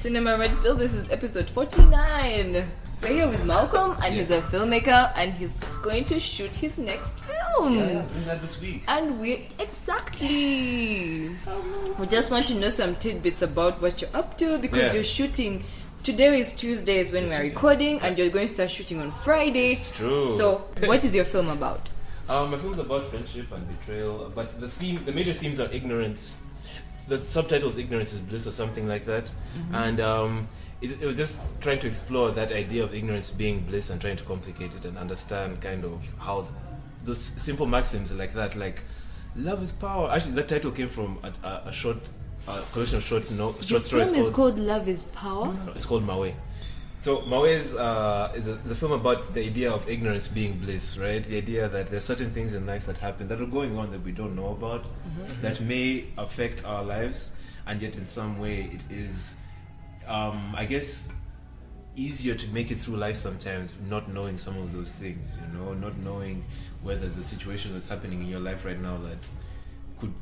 Cinema Red Pill. This is episode 49. We're here with Malcolm, and he's a filmmaker, and he's going to shoot his next film. Yeah, doing that this week. And we we just want to know some tidbits about what you're up to, because you're shooting. Today is Tuesday, is when we're recording, and you're going to start shooting on Friday. It's true. So, what is your film about? My film is about friendship and betrayal, but the major themes are ignorance. The subtitle is "Ignorance is Bliss" or something like that, and it was just trying to explore that idea of ignorance being bliss and trying to complicate it and understand kind of how the simple maxims like that, like love is power. Actually, that title came from a short collection of short stories. The film is called Love is Power? No, it's called Mawe. So Mawe is a film about the idea of ignorance being bliss, right? The idea that there's certain things in life that happen that are going on that we don't know about, that may affect our lives, and yet in some way it is, I guess, easier to make it through life sometimes not knowing some of those things, you know, not knowing whether the situation that's happening in your life right now that could...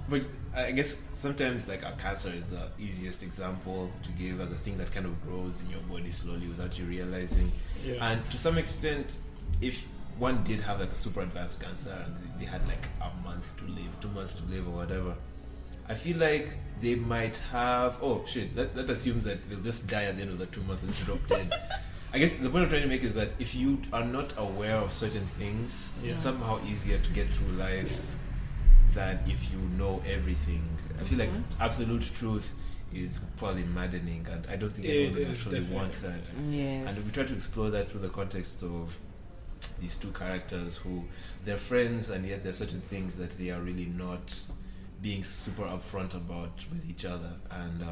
But I guess sometimes like a cancer is the easiest example to give as a thing that kind of grows in your body slowly without you realizing. Yeah. And to some extent, if one did have like a super advanced cancer and they had like a month to live, 2 months to live or whatever, I feel like they might have... Oh shit, that assumes that they'll just die at the end of the 2 months and just drop dead. I guess the point I'm trying to make is that if you are not aware of certain things, it's somehow easier to get through life than if you know everything. I feel like absolute truth is probably maddening, and I don't think anyone would actually want that. Yes. And we try to explore that through the context of these two characters who they're friends, and yet there are certain things that they are really not being super upfront about with each other. And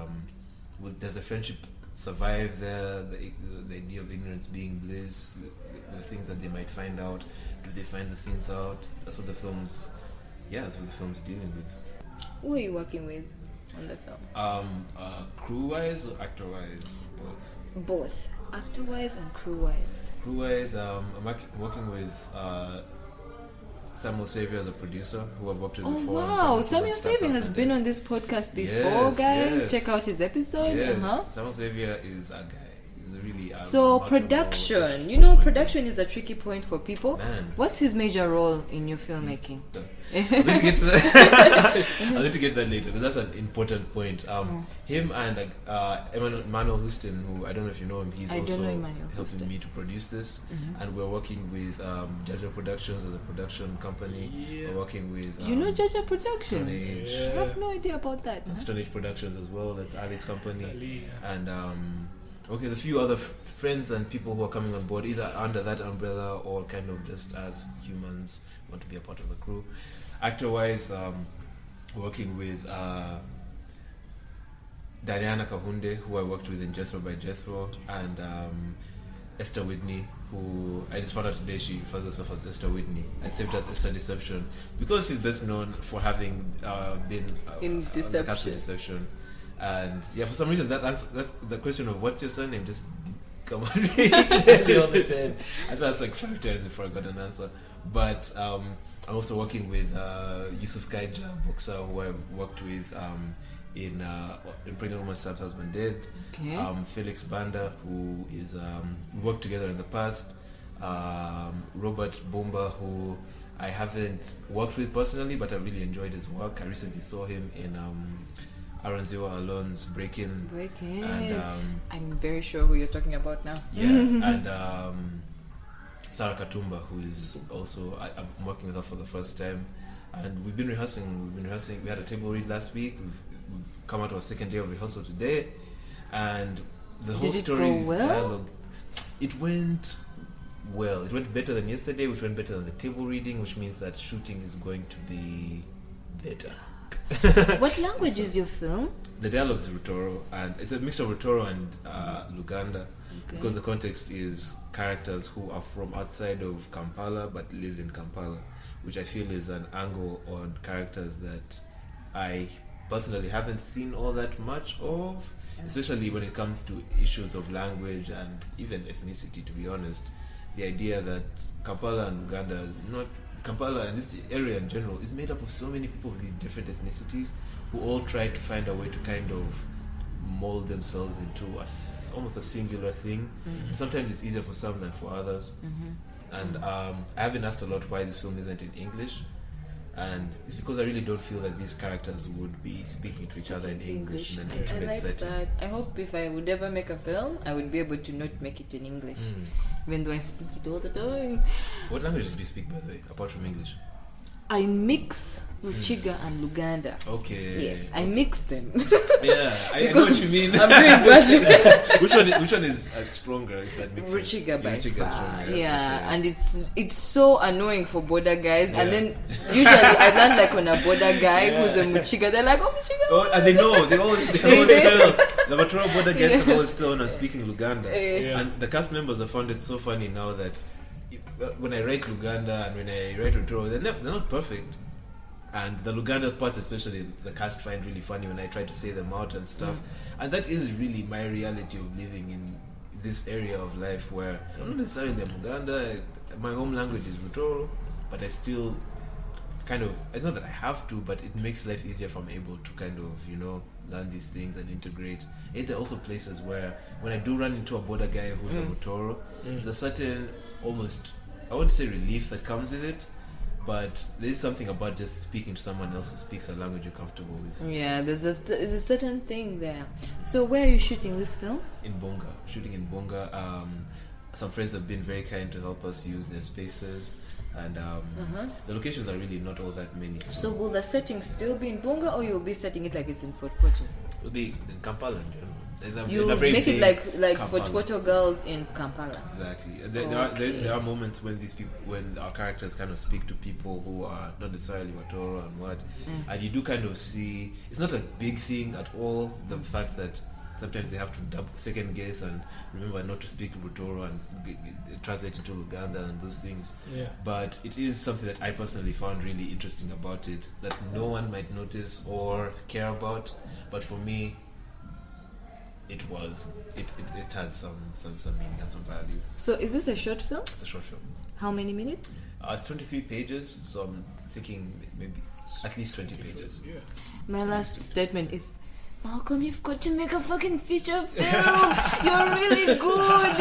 does the friendship survive there? The idea of ignorance being bliss, the things that they might find out. Do they find the things out? That's what the film's dealing with. Who are you working with on the film? Crew-wise or actor-wise? Both. Both. Actor-wise and crew-wise. Crew-wise, I'm working with Samuel Xavier as a producer, who I've worked with before. Oh wow, Samuel Xavier has been on this podcast before, guys. Yes. Check out his episode. Yes. Samuel Xavier is a guy. Really production. Production is a tricky point for people. Man. What's his major role in your filmmaking? I'll need to get to that. I'll need to get that later, because that's an important point. Him and Emmanuel Houston, who I don't know if you know him, he's also helping me to produce this. And we're working with Jaja Productions as a production company. Yeah. We're working with Jaja Productions. I have no idea about that. And Stone Age Productions as well. That's Ali's company. And there's a few other friends and people who are coming on board, either under that umbrella or kind of just as humans want to be a part of the crew. Actor-wise, working with Diana Kahunde, who I worked with in Jethro by Jethro, and Esther Whitney, who I just found out today she refers herself as Esther Whitney, except as Esther Deception, because she's best known for having been in Deception. And for some reason that the question of what's your surname just come on really all the time. I asked like 5 times before I got an answer. But I'm also working with Yusuf Kaija, boxer, who I've worked with in Pregnant Woman Stabs Husband Dead. Okay. Felix Banda, who is we worked together in the past. Robert Bomba, who I haven't worked with personally, but I really enjoyed his work. I recently saw him in Aranziwa Alon's Break-In. And, I'm very sure who you're talking about now. Yeah, and Sarah Katumba, who is also, I'm working with her for the first time. And we've been rehearsing. We had a table read last week. We've come out to our second day of rehearsal today. And the whole story is dialogue. It went well. It went better than yesterday, which went better than the table reading, which means that shooting is going to be better. What language is your film? The dialogue is Rutoro, and it's a mix of Rutoro and Luganda, because the context is characters who are from outside of Kampala but live in Kampala, which I feel is an angle on characters that I personally haven't seen all that much of, especially when it comes to issues of language and even ethnicity, to be honest. The idea that Kampala and Uganda is not... Kampala and this area in general is made up of so many people of these different ethnicities who all try to find a way to kind of mold themselves into almost a singular thing. Sometimes it's easier for some than for others. And I have been asked a lot why this film isn't in English, and it's because I really don't feel that these characters would be speaking to each other in English in an intimate setting. That. I hope if I would ever make a film, I would be able to not make it in English, even though I speak it all the time. What languages do you speak, by the way, apart from English? I mix Ruchiga and Luganda. Okay. Yes, I mix them. Yeah, I know what you mean. I'm doing badly. which one is stronger? If that makes sense. Ruchiga by Ruchiga far. stronger. Yeah, okay. and it's so annoying for border guys. And then usually I land like on a border guy who's a Muchiga. They're like, oh Muchiga. Oh, and they know. They always tell. The Matoro border guys can always tell when I'm speaking Luganda. And the cast members have found it so funny now that when I write Luganda and when I write Rutoro, they're not perfect. And the Luganda parts especially, the cast find really funny when I try to say them out and stuff. And that is really my reality of living in this area of life where I'm not necessarily a Luganda. My home language is Rutoro, but I still kind of, it's not that I have to, but it makes life easier if I'm able to kind of, learn these things and integrate. And there are also places where when I do run into a border guy who's a Rutoro, there's a certain almost, I wouldn't say relief that comes with it, but there's something about just speaking to someone else who speaks a language you're comfortable with. Yeah, there's a certain thing there. So where are you shooting this film? In Bonga. Shooting in Bonga. Some friends have been very kind to help us use their spaces, and the locations are really not all that many. So will the setting still be in Bonga, or you'll be setting it like it's in Fort Portal? It'll be in Kampala in general. You make it like Fort Portal girls in Kampala. Exactly. There are moments when when our characters kind of speak to people who are not necessarily Watoro and what, and you do kind of see it's not a big thing at all. The fact that sometimes they have to second guess and remember not to speak Rutoro and translate into Luganda and those things. Yeah. But it is something that I personally found really interesting about it that no one might notice or care about, but for me, it has some meaning and some value. So is this a short film? It's a short film. How many minutes? It's 23 pages, so I'm thinking maybe at least 20 pages. Yeah. My last statement is, Malcolm, you've got to make a fucking feature film. You're really good.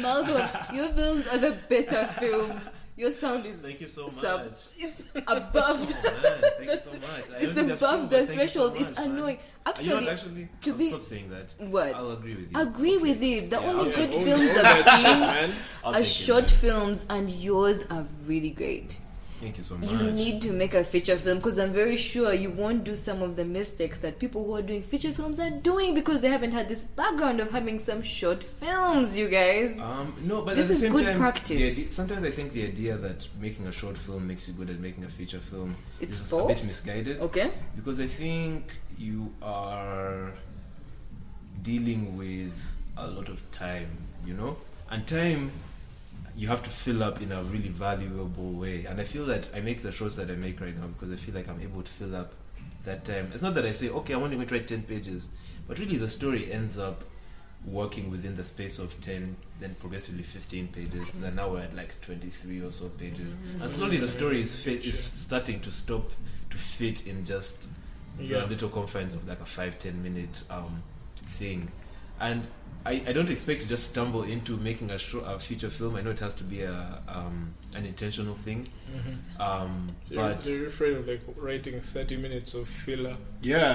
Malcolm, your films are the better films. Your sound is thank you so much. It's above. Oh, man, thank you so much. It's above the threshold. So much, it's annoying. Actually, stop saying that. What? I'll agree with you. Agree with it. The only good films I've seen are short films, and yours are really great. Thank you so much. You need to make a feature film because I'm very sure you won't do some of the mistakes that people who are doing feature films are doing because they haven't had this background of having some short films, you guys. No, but this at the is same good time, practice. Sometimes I think the idea that making a short film makes you good at making a feature film is false? a bit misguided. Okay. Because I think you are dealing with a lot of time, and time you have to fill up in a really valuable way. And I feel that I make the shows that I make right now because I feel like I'm able to fill up that time. It's not that I say, okay, I'm only going to write 10 pages, but really the story ends up working within the space of 10, then progressively 15 pages, and then now we're at like 23 or so pages. And slowly the story is starting to stop to fit in just the little confines of like a 5-10 minute thing. And I don't expect to just stumble into making a feature film. I know it has to be an intentional thing. So but you're afraid of like writing 30 minutes of filler. Yeah.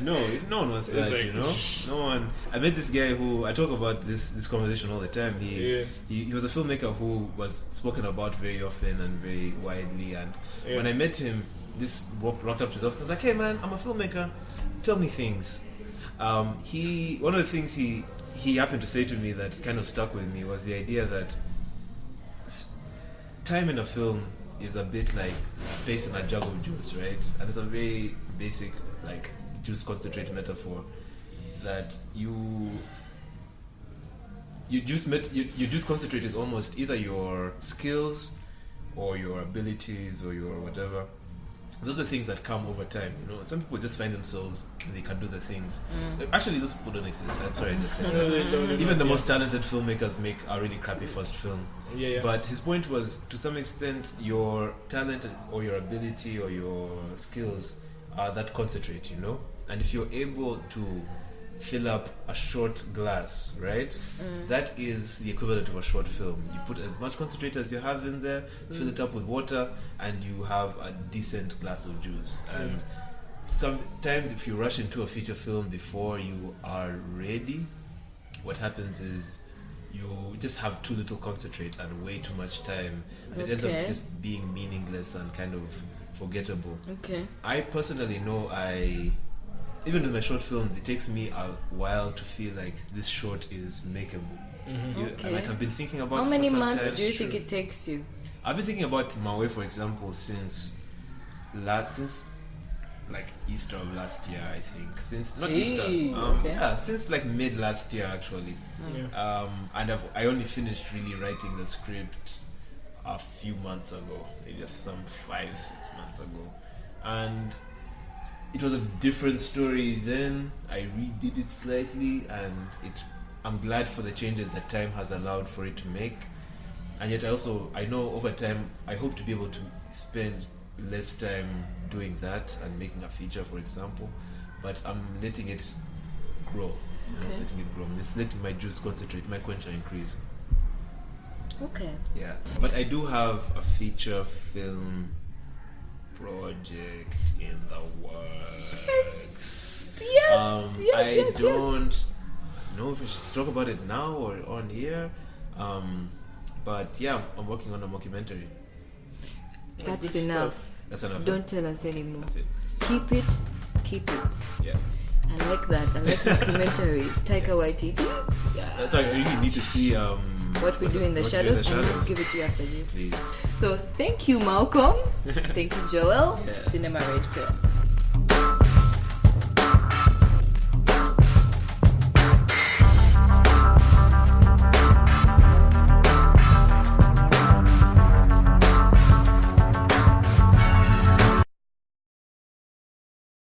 No one wants that, like, No one. I met this guy who I talk about this conversation all the time. He was a filmmaker who was spoken about very often and very widely. And when I met him, this rocked up to his office. I was like, "Hey man, I'm a filmmaker. Tell me things." One of the things he happened to say to me that kind of stuck with me was the idea that time in a film is a bit like space in a jug of juice, right? And it's a very basic like juice concentrate metaphor that your juice concentrate is almost either your skills or your abilities or your whatever. Those are things that come over time, Some people just find themselves and they can do the things. Actually, those people don't exist. I'm sorry, I just said that. Even the most talented filmmakers make a really crappy first film. But his point was, to some extent, your talent or your ability or your skills that concentrate, and if you're able to fill up a short glass, right? That is the equivalent of a short film. You put as much concentrate as you have in there, fill it up with water, and you have a decent glass of juice. And sometimes if you rush into a feature film before you are ready, what happens is you just have too little concentrate and way too much time, and it ends up just being meaningless and kind of forgettable. I personally know even with my short films, it takes me a while to feel like this short is makeable. Like I've been thinking about. How many months do you think it takes you? I've been thinking about Mawe, for example, since like Easter of last year, I think. Since like mid last year actually. And I only finished really writing the script a few months ago, maybe some 5-6 months ago, and it was a different story then. I redid it slightly, and I'm glad for the changes that time has allowed for it to make. And yet I know over time I hope to be able to spend less time doing that and making a feature, for example, but I'm letting it grow. I'm just letting my juice concentrate, my quencher increase. Yeah, but I do have a feature film project in the works. I don't know if I should talk about it now or on here, but yeah, I'm working on a mockumentary. That's enough. That's enough. Don't tell us anymore. That's it. Keep it. Yeah. I like that. I like documentaries. Taika Waititi. Yeah. That's why I really need to see what we do in the shadows, and just give it to you after this. Please. So thank you, Malcolm. Thank you, Joel. Yeah. Cinema Red Pill.